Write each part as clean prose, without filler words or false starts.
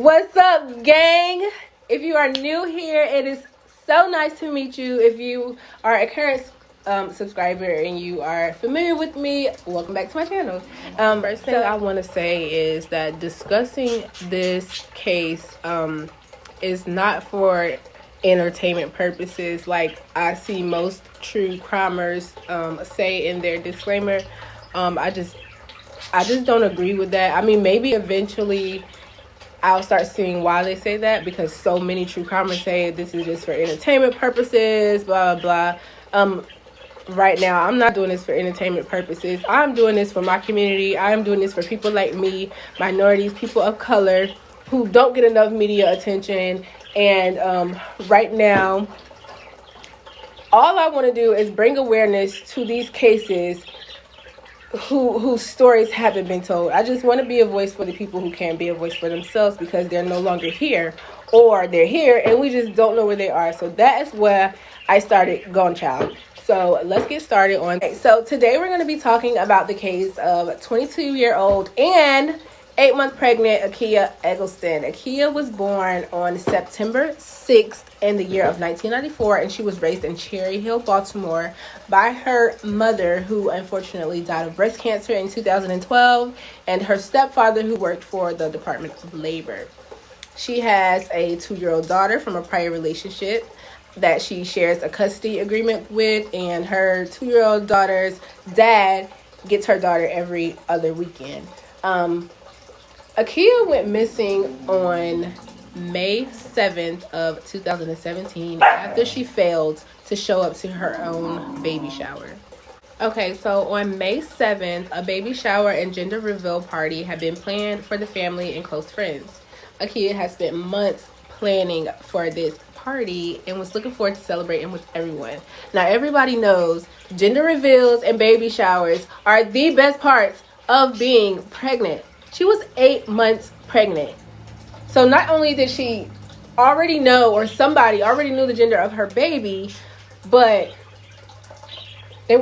What's up, gang? If you are new here, it is so nice to meet you. If you are a current subscriber and you are familiar with me, welcome back to my channel. First thing I want to say is that discussing this case is not for entertainment purposes like I see most true crimers say in their disclaimer. I just don't agree with that. I mean, maybe eventually I'll start seeing why they say that, because so many true crimers say this is just for entertainment purposes, blah blah blah. Right now, I'm not doing this for entertainment purposes. I'm doing this for my community. I'm doing this for people like me, minorities, people of color, who don't get enough media attention. And right now, all I want to do is bring awareness to these cases whose stories haven't been told. I just want to be a voice for the people who can't be a voice for themselves because they're no longer here, or they're here and we just don't know where they are. So that is where I started Gone Child. So let's get started on. Okay, so today we're going to be talking about the case of 22-year-old and 8-month pregnant AKIA EGGLESTON. AKIA was born on September 6th in the year of 1994, and she was raised in Cherry Hill, Baltimore by her mother, who unfortunately died of breast cancer in 2012, and her stepfather, who worked for the Department of Labor. She has a 2-year-old daughter from a prior relationship that she shares a custody agreement with, and her 2-year-old daughter's dad gets her daughter every other weekend. AKIA went missing on May 7th of 2017 after she failed to show up to her own baby shower. Okay, so on May 7th, a baby shower and gender reveal party had been planned for the family and close friends. AKIA has spent months planning for this party and was looking forward to celebrating with everyone. Now, everybody knows gender reveals and baby showers are the best parts of being pregnant. She was 8 months pregnant. So not only did she already know, or somebody already knew the gender of her baby, but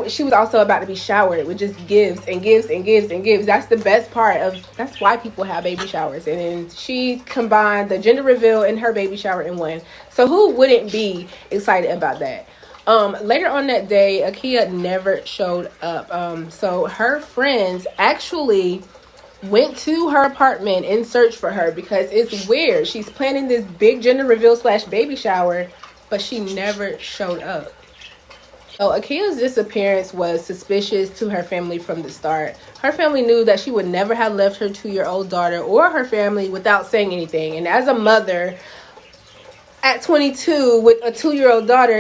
she was also about to be showered, which just gives and gives and gives and gives. That's the best part that's why people have baby showers. And then she combined the gender reveal and her baby shower in one. So who wouldn't be excited about that? Later on that day, AKIA never showed up. So her friends actually went to her apartment in search for her, because it's weird. She's planning this big gender reveal / baby shower, but she never showed up. So AKIA's disappearance was suspicious to her family from the start. Her family knew that she would never have left her 2-year-old daughter or her family without saying anything. And as a mother at 22 with a 2-year-old daughter,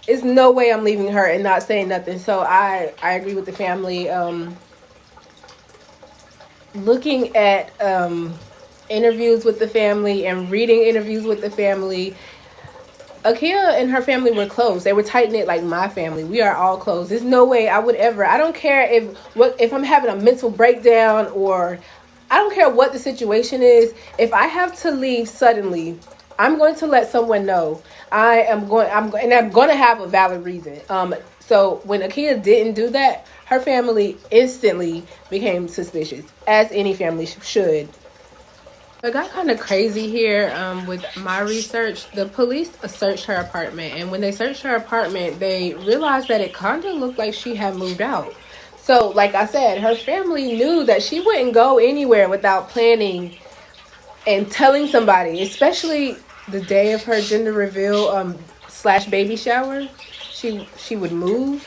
is no way I'm leaving her and not saying nothing. So I agree with the family. Looking at interviews with the family and reading interviews with the family, AKIA and her family were close. They were tight-knit like my family. We are all close. There's no way I would ever, I don't care if I'm having a mental breakdown, or I don't care what the situation is. If I have to leave suddenly, I'm going to let someone know. I'm going to have a valid reason. So when AKIA didn't do that, her family instantly became suspicious, as any family should. It got kind of crazy here with my research. The police searched her apartment, and when they searched her apartment, they realized that it kind of looked like she had moved out. So, like I said, her family knew that she wouldn't go anywhere without planning and telling somebody, especially the day of her gender reveal / baby shower. She would move.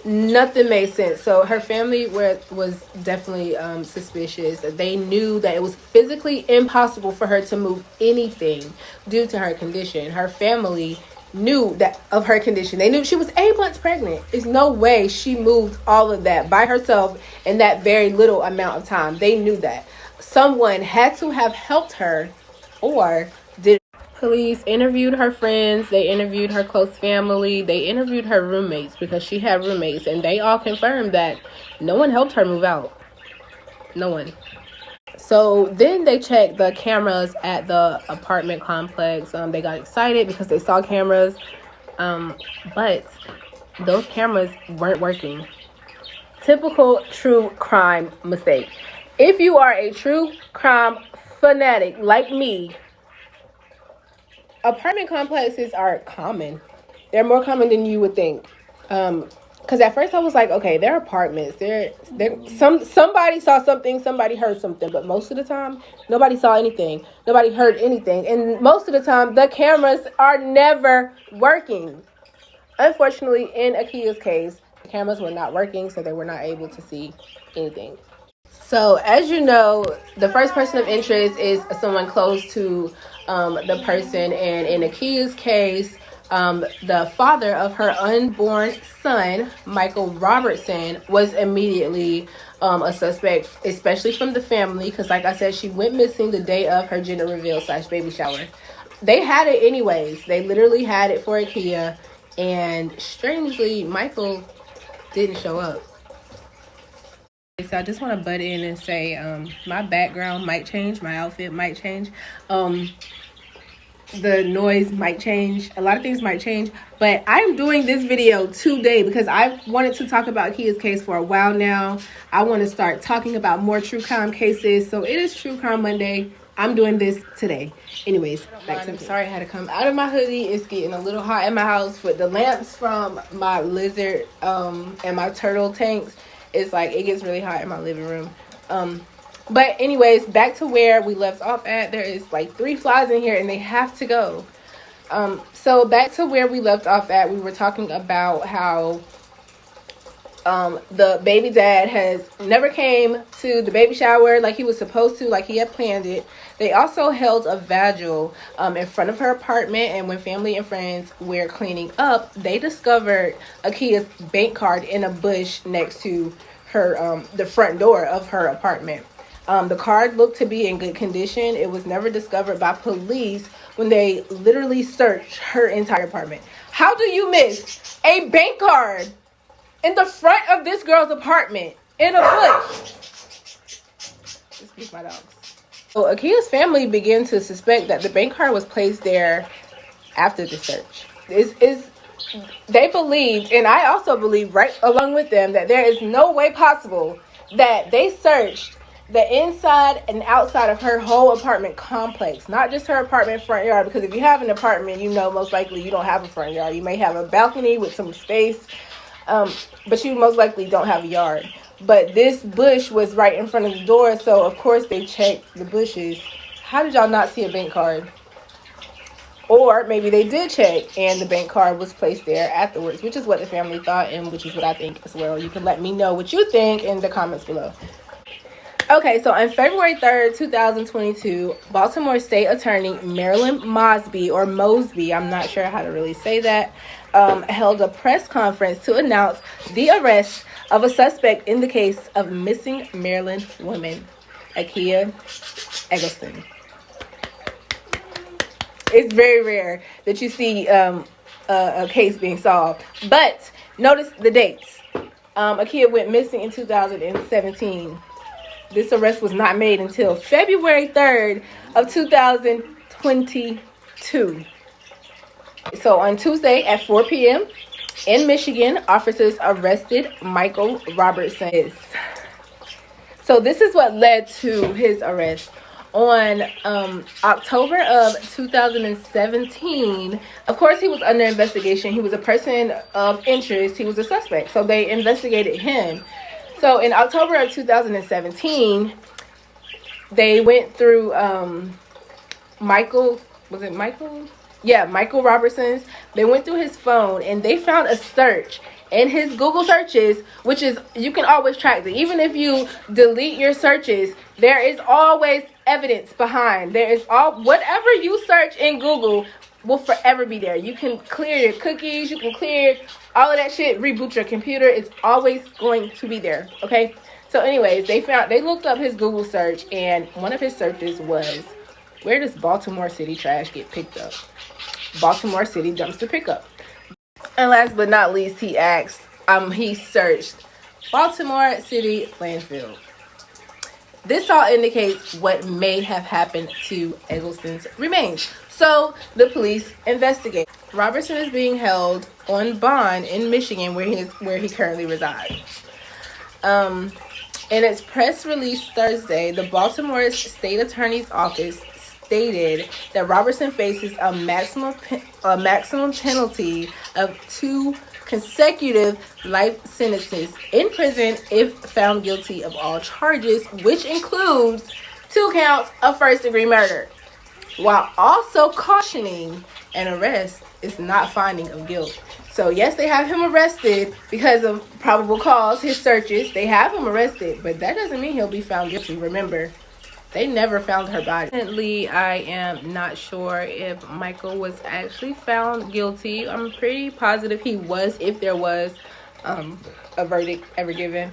Nothing made sense. So her family was definitely suspicious. They knew that it was physically impossible for her to move anything due to her condition. Her family knew that of her condition. They knew she was 8 months pregnant. There's no way she moved all of that by herself in that very little amount of time. They knew that. Someone had to have helped her, or did. Police interviewed her friends, they interviewed her close family, they interviewed her roommates, because she had roommates, and they all confirmed that no one helped her move out. No one. So then they checked the cameras at the apartment complex. They got excited because they saw cameras, but those cameras weren't working. Typical true crime mistake. If you are a true crime fanatic like me, apartment complexes are common. They're more common than you would think. Because at first I was like, okay, they're apartments. Somebody saw something, somebody heard something, but most of the time, nobody saw anything, nobody heard anything, and most of the time, the cameras are never working. Unfortunately, in AKIA's case, the cameras were not working, so they were not able to see anything. So, as you know, the first person of interest is someone close to the person, and in AKIA's case, the father of her unborn son, Michael Robertson, was immediately a suspect, especially from the family, because like I said, she went missing the day of her gender reveal / baby shower. They had it anyways. They literally had it for AKIA, and strangely, Michael didn't show up. So I just want to butt in and say my background might change, my outfit might change, the noise might change, a lot of things might change, but I'm doing this video today because I wanted to talk about AKIA's case for a while now. I want to start talking about more true crime cases, so it is True Crime Monday. I'm doing this today. Anyways, back to I'm sorry I had to come out of my hoodie. It's getting a little hot in my house with the lamps from my lizard and my turtle tanks. It's like it gets really hot in my living room. But anyways, back to where we left off at. There is like 3 flies in here and they have to go. So back to where we left off at, we were talking about how the baby dad has never came to the baby shower like he was supposed to, like he had planned it. They also held a vigil in front of her apartment, and when family and friends were cleaning up, they discovered AKIA's bank card in a bush next to her the front door of her apartment. The card looked to be in good condition. It was never discovered by police when they literally searched her entire apartment. How do you miss a bank card in the front of this girl's apartment in a bush? Excuse my dogs. So AKIA's family began to suspect that the bank card was placed there after the search. They believed, and I also believe right along with them, that there is no way possible that they searched the inside and outside of her whole apartment complex, not just her apartment front yard, because if you have an apartment, you know most likely you don't have a front yard. You may have a balcony with some space, but you most likely don't have a yard. But this bush was right in front of the door, so of course they checked the bushes. How did y'all not see a bank card? Or maybe they did check and the bank card was placed there afterwards, which is what the family thought and which is what I think as well. You can let me know what you think in the comments below. Okay, so on February 3rd, 2022, Baltimore State Attorney Marilyn Mosby, or Mosby, I'm not sure how to really say that, held a press conference to announce the arrest of a suspect in the case of missing Maryland woman, AKIA EGGLESTON. It's very rare that you see a case being solved, but notice the dates. AKIA went missing in 2017. This arrest was not made until February 3rd of 2022. So on Tuesday at 4 p.m. in Michigan, officers arrested Michael Robertson. So this is what led to his arrest. On October of 2017, of course, he was under investigation. He was a person of interest. He was a suspect. So they investigated him. So in October of 2017, they went through Michael Robertson's. They went through his phone and they found a search in his Google searches, which is, you can always track it. Even if you delete your searches, there is always evidence behind. There is whatever you search in Google will forever be there. You can clear your cookies, you can clear all of that shit, reboot your computer. It's always going to be there. Okay. So anyways, they looked up his Google search, and one of his searches was, where does Baltimore City trash get picked up? Baltimore City dumpster pickup. And last but not least, he searched Baltimore City landfill. This all indicates what may have happened to Eggleston's remains. So the police investigate. Robertson is being held on bond in Michigan, where he currently resides. In its press release Thursday, the Baltimore State Attorney's Office stated that Robertson faces a maximum penalty of 2 consecutive life sentences in prison if found guilty of all charges, which includes 2 counts of first-degree murder, while also cautioning an arrest is not finding of guilt. So yes, they have him arrested because of probable cause, his searches. They have him arrested, but that doesn't mean he'll be found guilty. Remember, they never found her body. Currently, I am not sure if Michael was actually found guilty. I'm pretty positive he was, if there was a verdict ever given.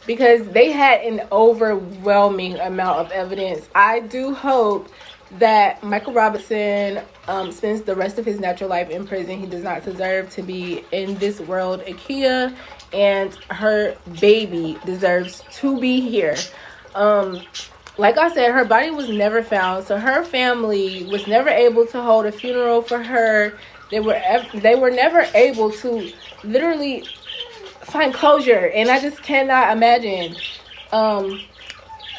Because they had an overwhelming amount of evidence. I do hope that Michael Robertson spends the rest of his natural life in prison. He does not deserve to be in this world. AKIA and her baby deserves to be here. Like I said, her body was never found, so her family was never able to hold a funeral for her. They were never able to literally find closure, and I just cannot imagine.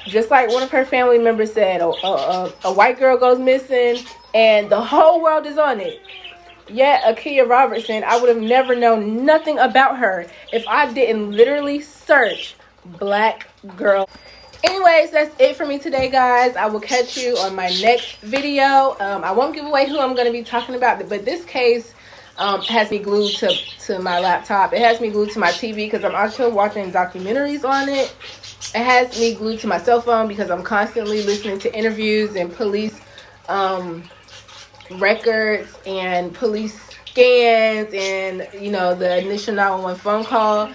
Just like one of her family members said, a white girl goes missing and the whole world is on it. Yet AKIA Robertson, I would have never known nothing about her if I didn't literally search black girl. Anyways, that's it for me today, guys. I will catch you on my next video. I won't give away who I'm going to be talking about, but this case has me glued to my laptop. It has me glued to my TV because I'm also watching documentaries on it. It has me glued to my cell phone because I'm constantly listening to interviews and police records and police scans and, you know, the initial 911 phone call.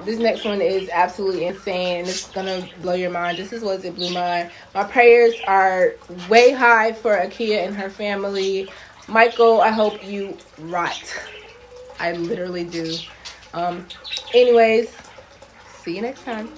This next one is absolutely insane, and it's gonna blow your mind just as well as it blew mine. My prayers are way high for AKIA and her family. Michael, I hope you rot. I literally do. Anyways, see you next time.